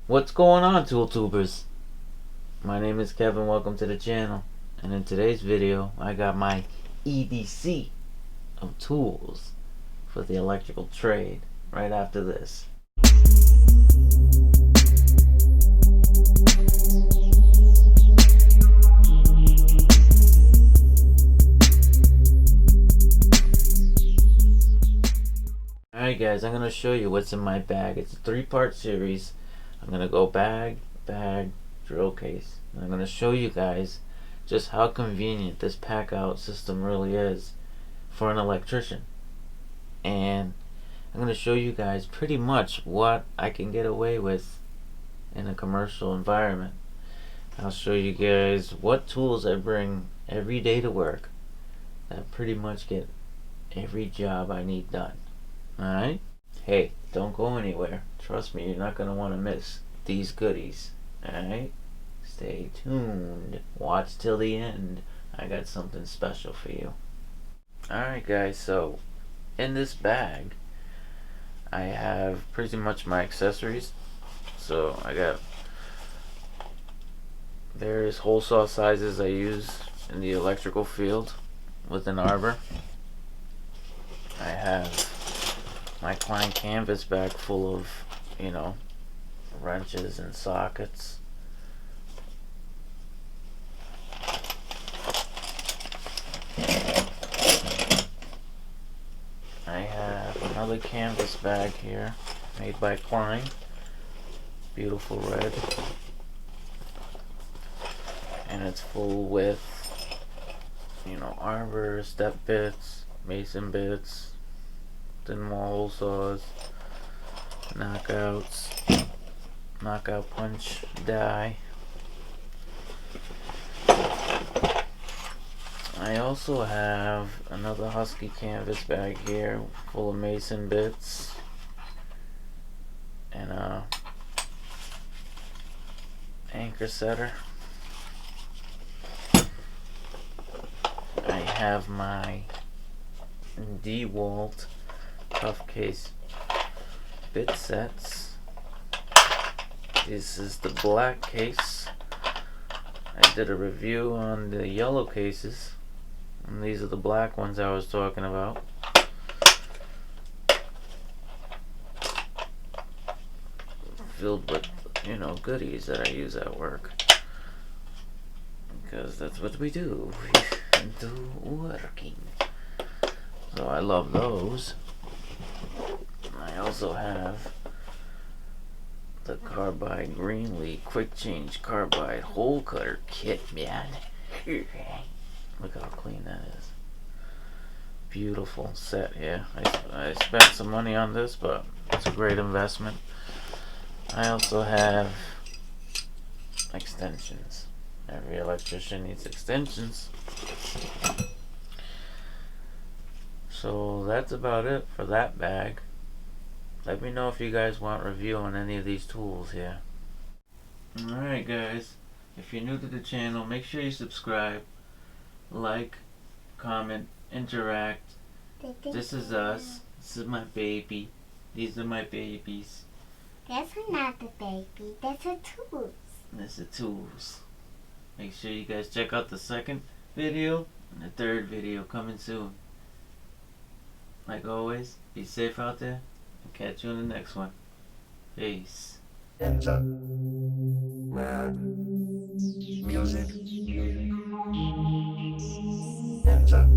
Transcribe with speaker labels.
Speaker 1: What's going on, tool tubers? My name is Kevin. Welcome to the channel. And in today's video, I got my EDC of tools for the electrical trade right after this. Alright guys, I'm going to show you what's in my bag. It's a 3-part series. I'm going to go bag, drill case. And I'm going to show you guys just how convenient this pack out system really is for an electrician. And I'm going to show you guys pretty much what I can get away with in a commercial environment. I'll show you guys what tools I bring every day to work that pretty much get every job I need done. Alright? Hey, don't go anywhere. Trust me, you're not going to want to miss these goodies. Alright? Stay tuned. Watch till the end. I got something special for you. Alright guys, so in this bag I have pretty much my accessories. So I got various hole saw sizes I use in the electrical field with an arbor. I have my Klein canvas bag full of, wrenches and sockets. I have another canvas bag here made by Klein, beautiful red, and it's full with arbor, step bits, mason bits, thin wall hole saws, knockouts, knockout punch die. I also have another Husky canvas bag here full of mason bits and a anchor setter. I have my DeWalt tough case bit sets. This is the black case. I did a review on the yellow cases, and these are the black ones I was talking about. Filled with goodies that I use at work, because that's what we do. We do working. So I love those. I also have the Carbide Greenlee Quick Change Carbide Hole Cutter Kit, man. Look how clean that is. Beautiful set here. I spent some money on this, but it's a great investment. I also have extensions. Every electrician needs extensions. So that's about it for that bag. Let me know if you guys want a review on any of these tools here. Alright guys, if you're new to the channel, make sure you subscribe, like, comment, interact. This is us. This is my baby. These are my babies.
Speaker 2: That's not the baby, that's the tools.
Speaker 1: That's the tools. Make sure you guys check out the second video and the third video coming soon. Like always, be safe out there. I'll catch you in the next one. Peace.
Speaker 3: Enter. Mad. Music. Enter.